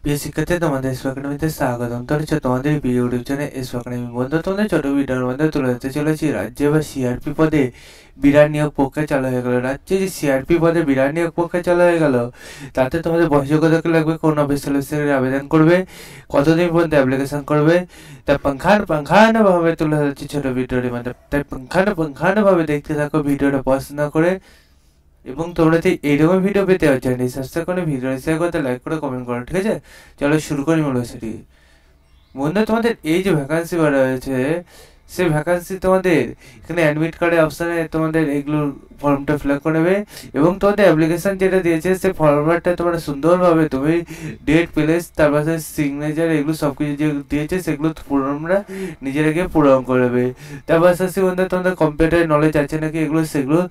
প্রিয় শিক্ষার্থী, তোমাদের এসো একাডেমিতে স্বাগতম। তো হচ্ছে তোমাদের প্রিয় ইউটিউব চ্যানেল এসো একাডেমি। বন্ধু, তোমাদের ছোট ভিডিওর মধ্যে তুলে ধরতে চলেছি রাজ্যে বা সিআরপি পদে বিরাট নিয়োগ প্রক্রিয়া চালু হয়ে গেল। রাজ্যে যে সিআরপি পদে বিরাট নিয়োগ প্রক্রিয়া চালু হয়ে গেল, তাতে তোমাদের বয়সযোগ্যতা লাগবে, কোন অফিসিয়াল আবেদন করবে, কতদিন পর্যন্ত অ্যাপ্লিকেশন করবে, তা পঙ্খানুভাবে তুলে ধরছি ছোট ভিডিওর মধ্যে। তাই পঙ্খানুভাবে দেখতে থাকো ভিডিওটা পছন্দ করে। এবং তোমরা যদি এইরকম ভিডিও পেতে হচ্ছে সাবস্ক্রাইব করে ভিডিও শেয়ার করতে, লাইক করে কমেন্ট করো, ঠিক আছে? চলো শুরু করি মূল সেটি। বন্ধু, তোমাদের এই যে ভ্যাকান্সি বার হয়েছে, সেই ভ্যাকান্সি তোমাদের এখানে অ্যাডমিট কার্ডের অপশানে তোমাদের এগুলোর ফর্মটা ফিল আপ করে নেবে। এবং তোমাদের অ্যাপ্লিকেশান যেটা দিয়েছে সেই ফর্মটা তোমরা সুন্দরভাবে তুমি ডেট, প্লেস, তারপর সিগনেচার, এগুলো সব কিছু যে দিয়েছে সেগুলো তোমরা নিজেরা গিয়ে পূরণ করবে। তারপর আসছি বন্ধু, তোমাদের কম্পিউটার নলেজ আছে নাকি, এগুলো সেগুলো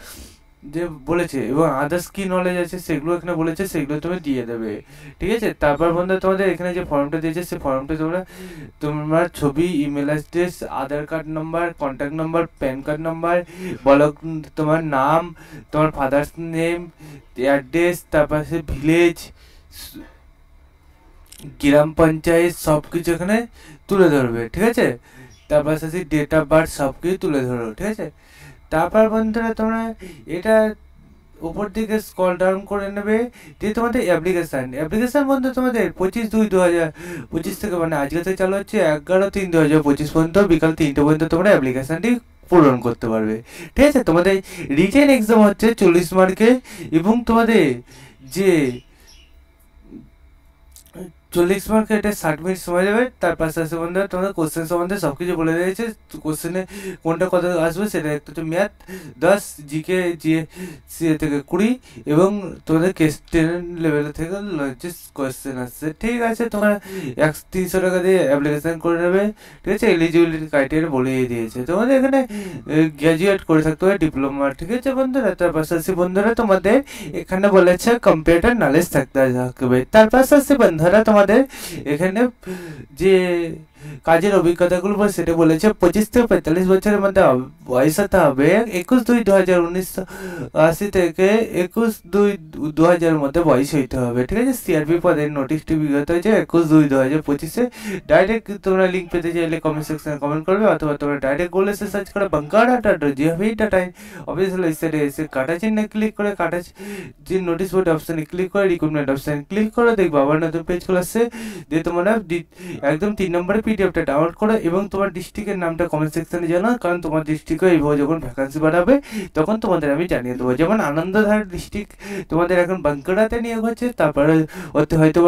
যে বলেছে, এবং আদার্স কি নলেজ আছে সেগুলো এখানে বলেছে, সেগুলো তুমি দিয়ে দেবে, ঠিক আছে? তারপর বন্ধু, তোমাদের এখানে যে ফর্মটা দিয়েছে সেই ফর্মটা তোমার ছবি, email address, Aadhaar card number, contact number, PAN card number, বলো তোমার নাম, তোমার ফাদার্স নেম, অ্যাড্রেস, তারপর সে ভিলেজ, গ্রাম পঞ্চায়েত, সব কিছু এখানে তুলে ধরবে, ঠিক আছে? তারপর সে ডেট অফ বার্থ সব কিছু তুলে ধরো, ঠিক আছে? তারপর বন্ধুরা তোমরা এটা উপর দিকে স্ক্রল ডাউন করে নেবে, দিয়ে তোমাদের অ্যাপ্লিকেশান বন্ধু তোমাদের 25/2/2025 থেকে, মানে আজকে থেকে চালু হচ্ছে 11/3/2025 পর্যন্ত, বিকাল 3টে পর্যন্ত তোমরা অ্যাপ্লিকেশানটি পূরণ করতে পারবে, ঠিক আছে? তোমাদের রিটেন এক্সাম হচ্ছে 40 মার্কে, এবং তোমাদের যে 40 মার্কে এটা 60 মিনিট সময় যাবে। তার পাশাপাশি বন্ধু তোমাদের কোশ্চেন সম্বন্ধে সব কিছু বলে দিয়েছে। কোশ্চেনে কোনটা কত আসবে সেটা একটা হচ্ছে ম্যাথ 10, জিকে সি থেকে 20, এবং তোমাদের কেস 10 লেভেল থেকে কোশ্চেন আসছে, ঠিক আছে? তোমরা 300 টাকা দিয়ে অ্যাপ্লিকেশান করে নেবে, ঠিক আছে? এলিজিবিলিটি ক্রাইটেরিয়া বলেই দিয়েছে। তোমাদের এখানে গ্র্যাজুয়েট করে থাকতে হবে, ডিপ্লোমা, ঠিক আছে বন্ধুরা? তার পাশাপাশি বন্ধুরা তোমাদের এখানে বলেছে কম্পিউটার নলেজ থাকতে হবে। তার পাশাপাশি বন্ধুরা তোমাদের এখানে যে কাজের অভিজ্ঞতাগুলো সেটা বলেছে 25 থেকে 45 বছরের মধ্যে বয়স হতে হবে। 21/2/1980 থেকে 21/2/2000 মধ্যে বয়স হইতে হবে, ঠিক আছে? সিআরপি পদের নোটিশটি বিগত হয়েছে 21/2/2025-এ। ডাইরেক্ট তোমরা লিঙ্ক পেতে চাইলে কমেন্ট সেকশনে কমেন্ট করবে, অথবা তোমরা ডাইরেক্ট গুগলে সার্চ করে bankara.gov.in অফিসিয়াল ওয়েবসাইটে এসে কাটা চিহ্নে ক্লিক করে কাটা যে নোটিশ বোর্ড অপশানে ক্লিক করে রিক্রুটমেন্ট অপশানে ক্লিক করো, দেখবো আবার নতুন পেজ খোলা আসছে। দিয়ে তোমরা একদম 3 নম্বরে পিডিএফটা ডাউনলোড করো, এবং তোমার ডিস্ট্রিক্টের নামটা কমেন্ট সেকশনে জানাও, কারণ তোমার ডিস্ট্রিক্টে এইভাবে যখন ভ্যাকান্সি বাড়াবে তখন তোমাদের আমি জানিয়ে দেবো। যেমন আনন্দধার ডিস্ট্রিক্ট তোমাদের এখন বাঁকুড়াতে নিয়োগ হচ্ছে, তারপরে ওতে হয়তো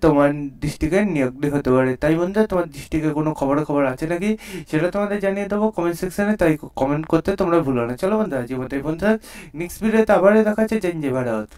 তোমার ডিস্ট্রিক্টে নিয়োগটি হতে পারে। তাই বন্ধুরা তোমার ডিস্ট্রিক্টে কোনো খবর আছে নাকি সেটা তোমাদের জানিয়ে দেবো কমেন্ট সেকশনে, তাই কমেন্ট করতে তোমরা ভুলো না। চলো বন্ধুরা, আজকের মতো এই বন্ধুরা, নেক্সট ভিডিওতে আবার দেখা হচ্ছে। জয় ভারত।